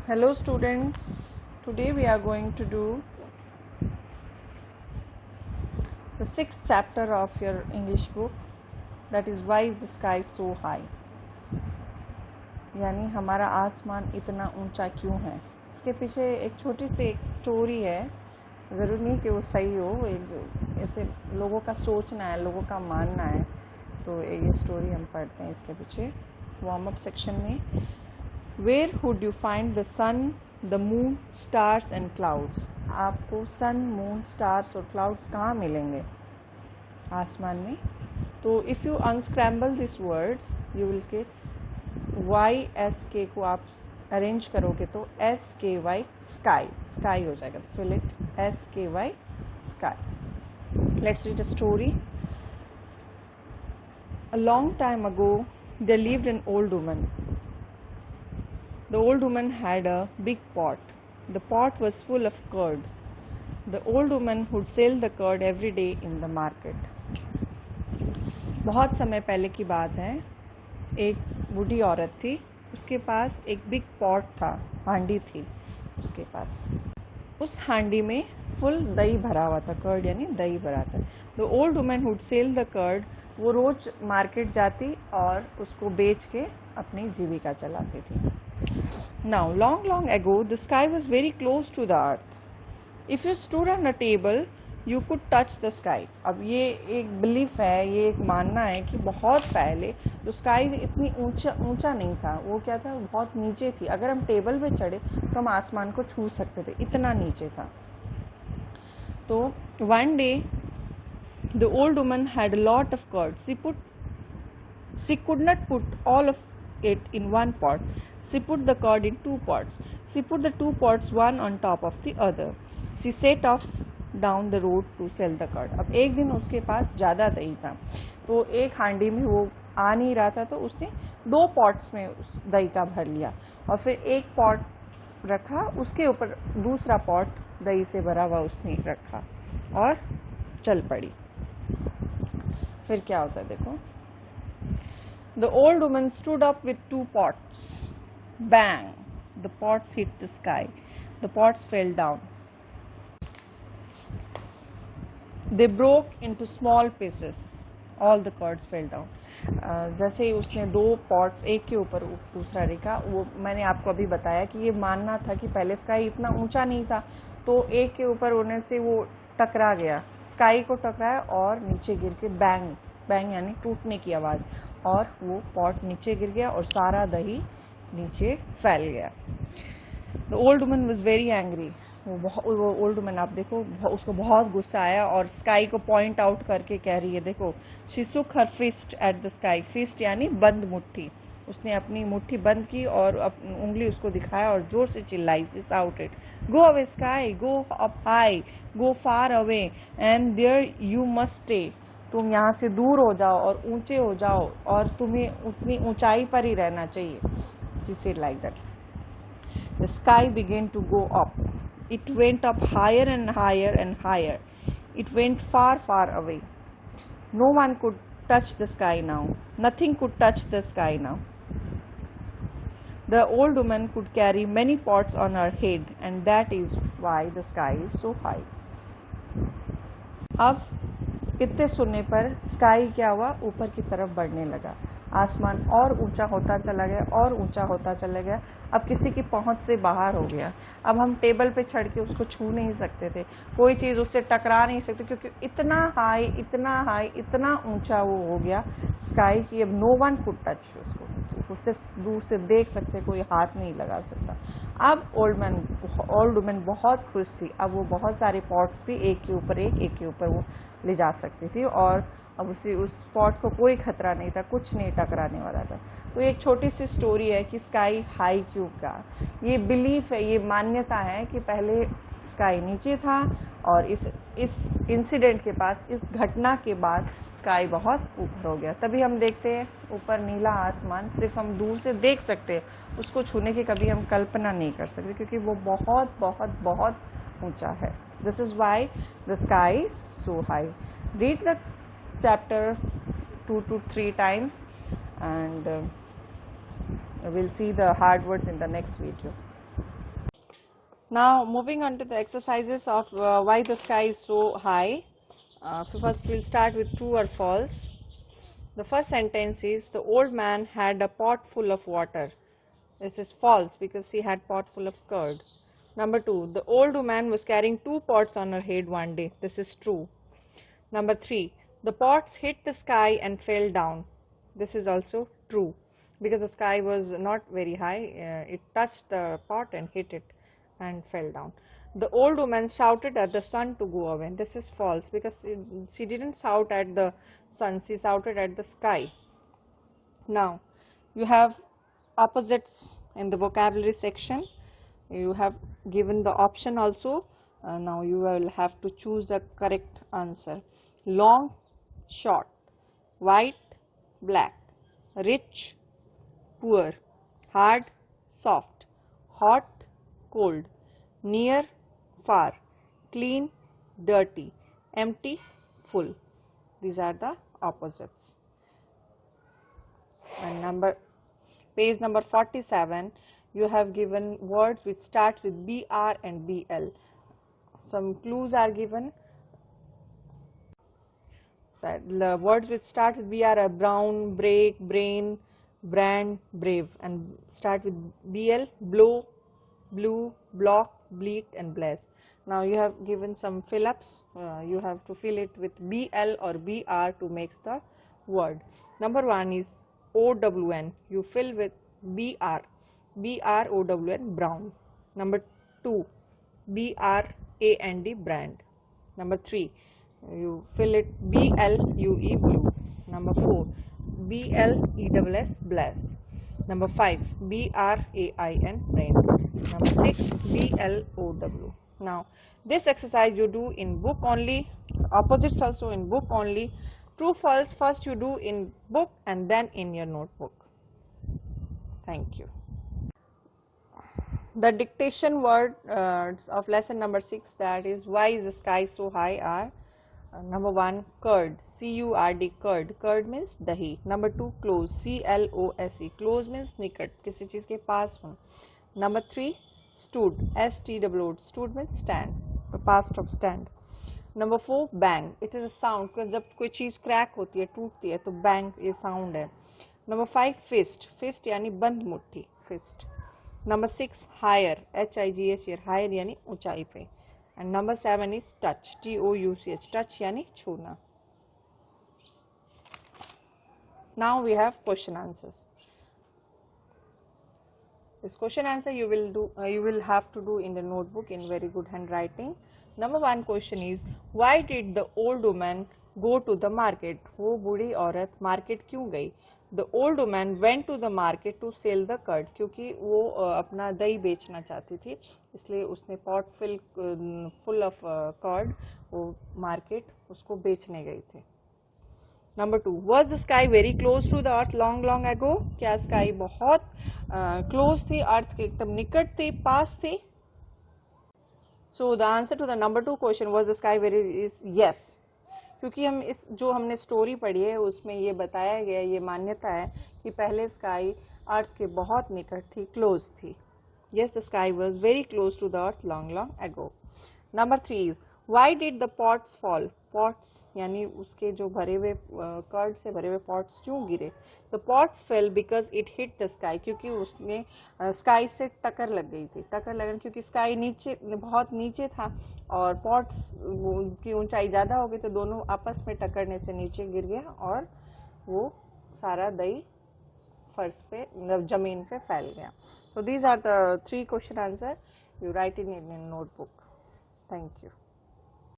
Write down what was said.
Hello students, today we are going to do the 6th chapter of your English book, that is why is the sky so high, यानी हमारा आसमान इतना ऊंचा क्यों है। इसके पीछे एक छोटी सी एक स्टोरी है, ज़रूरी नहीं कि वो सही हो, एक ऐसे लोगों का सोचना है, लोगों का मानना है। तो ये स्टोरी हम पढ़ते हैं इसके पीछे वार्म अप सेक्शन में। Where would you find the sun, the moon, stars and clouds? आपको सन, मून, स्टार्स और क्लाउड्स कहाँ मिलेंगे आसमान में? तो if you unscramble this words you will get Y S K को आप अरेंज करोगे तो S K Y sky, sky हो जाएगा। Fill it S K Y sky. Let's read a story. A long time ago there lived an old woman. The old woman had a big pot. The pot was full of curd. The old woman would sell the curd every day in the market. बहुत समय पहले की बात है, एक बूढ़ी औरत थी, उसके पास एक बिग पॉट था, हांडी थी उसके पास। उस हांडी में फुल दही भरा हुआ था, कर्ड यानी दही भरा था। The old woman would sell the curd, वो रोज मार्केट जाती और उसको बेच के अपनी जीविका चलाती थी। Now, long ago, the sky was very close to the earth. If you stood on a table, you could touch the sky. अब ये एक बिलीफ है, ये एक मानना है कि बहुत पहले तो स्काई इतनी ऊंचा नहीं था, वो क्या था, बहुत नीचे थी। अगर हम टेबल पे चढ़े तो हम आसमान को छू सकते थे, इतना नीचे था। तो one day, the old woman had a lot of curd. She could not put all of it in one pot. She put the curd in two pots. She put the two pots one on top of the other. She set off down the road to sell the curd. अब एक दिन उसके पास ज़्यादा दही था, तो एक हांडी में वो आ नहीं रहा था, तो उसने दो पॉट्स में उस दही का भर लिया और फिर एक पॉट रखा, उसके ऊपर दूसरा पॉट दही से भरा हुआ उसने रखा और चल पड़ी। फिर क्या होता है देखो। The old woman stood up with two pots. Bang! The pots hit the sky. The pots fell down. They broke into small pieces. All the curds fell down. जैसे ही उसने दो पॉट्स एक के ऊपर दूसरा रखा, वो मैंने आपको अभी बताया कि ये मानना था कि पहले स्काई इतना ऊंचा नहीं था, तो एक के ऊपर होने से वो टकरा गया, स्काई को टकराया और नीचे गिर के बैंग, बैंग यानी टूटने की आवाज़, और वो पॉट नीचे गिर गया और सारा दही नीचे फैल गया। The old woman was very angry. वो ओल्ड वुमन आप देखो, उसको बहुत गुस्सा आया और स्काई को पॉइंट आउट करके कह रही है, देखो, she shook her fist at the sky. Fist यानी बंद मुट्ठी। उसने अपनी मुट्ठी बंद की और उंगली उसको दिखाया और जोर से चिल्लाई, she shouted, go away sky, go up high, go far away and there you must stay. तुम यहाँ से दूर हो जाओ और ऊंचे हो जाओ और तुम्हें उतनी ऊंचाई पर ही रहना चाहिए। She said like that. The sky began to go up. It went up higher and higher and higher. It went far away. No one could touch the sky now. Nothing could touch the sky now. The old woman could carry many pots on her head, and that is why the sky is so high. अब इतने सुनने पर sky क्या हुआ, ऊपर की तरफ बढ़ने लगा। आसमान और ऊंचा होता चला गया और ऊंचा होता चला गया। अब किसी की पहुंच से बाहर हो गया। अब हम टेबल पे चढ़ के उसको छू नहीं सकते थे, कोई चीज़ उससे टकरा नहीं सकती, क्योंकि इतना हाई इतना ऊंचा वो हो गया स्काई की अब नो वन कुड टच उसको। सिर्फ दूर से देख सकते, कोई हाथ नहीं लगा सकता। अब ओल्ड वुमन बहुत खुश थी। अब वो बहुत सारे पॉट्स भी एक के ऊपर एक के ऊपर वो ले जा सकती थी और अब उस पॉट को कोई खतरा नहीं था, कुछ नहीं टकराने वाला था। तो एक छोटी सी स्टोरी है कि स्काई हाई क्यों का। ये बिलीफ है, ये मान्यता है कि पहले स्काई नीचे था और इस इंसिडेंट के पास, इस घटना के बाद स्काई बहुत ऊपर हो गया। तभी हम देखते हैं ऊपर नीला आसमान, सिर्फ हम दूर से देख सकते हैं, उसको छूने की कभी हम कल्पना नहीं कर सकते, क्योंकि वो बहुत बहुत बहुत ऊंचा है। This is why the sky is so high. Read the chapter 2 to 3 times and we'll see the hard words in the next video. Now moving on to the exercises of why the sky is so high. First we'll start with true or false. The first sentence is the old man had a pot full of water. This is false because he had pot full of curd. Number 2, the old woman was carrying 2 pots on her head one day. This is true. Number 3, the pots hit the sky and fell down. This is also true because the sky was not very high. It touched the pot and hit it and fell down. The old woman shouted at the sun to go away. This is false because she didn't shout at the sun, she shouted at the sky. Now you have opposites in the vocabulary section. You have given the option also. Now you will have to choose the correct answer. Long, short, white, black, rich, poor, hard, soft, hot, cold, near, far, clean, dirty, empty, full. These are the opposites. And page number 47, you have given words which start with BR and BL. Some clues are given. The words which start with BR are brown, break, brain, brand, brave, and start with BL, blow, blue, block, bleat, and bless. Now you have given some fill-ups. You have to fill it with BL or BR to make the word. Number 1 is OWN. You fill with BR, BROWN, brown. Number 2, BRAND, brand. Number 3, you fill it BLUE, blue. Number 4, BLESS, bless. Number 5, BRAIN, brain. Number 6, BLOW. Now this exercise you do in book only, opposites also in book only. True false first you do in book and then in your notebook. Thank you. The dictation words of lesson number 6, that is why is the sky so high, are number 1, curd, CURD, curd. Curd means dahi. Number 2, close, CLOSE. Close means निकट, किसी चीज के पास हो. Number 3, stood, STWOD. Stood means stand, the past of stand. Number 4, bang. It is a sound. जब कोई चीज crack होती है, टूटती है, तो bang ये sound है. Number 5, fist. Fist यानी बंद मुट्ठी, fist. Number 6, higher, HIGH, higher यानी ऊंचाई पे. And number 7 is touch, TOUCH. Touch यानी छूना. Now we have question answers. This question answer you will have to do in the notebook in very good handwriting. Number 1 question is, why did the old woman go to the market? वो बूढ़ी औरत market क्यों गई? The old woman went to the market to sell the curd. क्योंकि वो अपना दही बेचना चाहती थी, इसलिए उसने पॉट फुल ऑफ कर्ड वो मार्केट उसको बेचने गई थी. Number 2, was the sky very close to the earth long ago? क्या स्काई बहुत क्लोज थी, अर्थ के एकदम निकट थी, पास थी? So the answer to the number 2 question, was the sky very, is yes. क्योंकि हम इस जो हमने स्टोरी पढ़ी है उसमें ये बताया गया, ये मान्यता है कि पहले स्काई अर्थ के बहुत निकट थी, क्लोज थी. Yes, the sky was very close to the earth long ago. Number 3 is, why did the pots fall? Pots यानी उसके जो भरे हुए कर्ड से भरे हुए pots क्यों गिरे? The pots fell because it hit the sky. क्योंकि उसमें स्काई से टक्कर लग गई थी. टक्कर लगन क्योंकि स्काई नीचे, बहुत नीचे था और पॉट्स की ऊंचाई ज़्यादा हो गई तो दोनों आपस में टक्करने से नीचे गिर गया और वो सारा दही फर्श पे, जमीन पे फैल गया. So these are the 3 question answer. You write in your notebook. Thank you.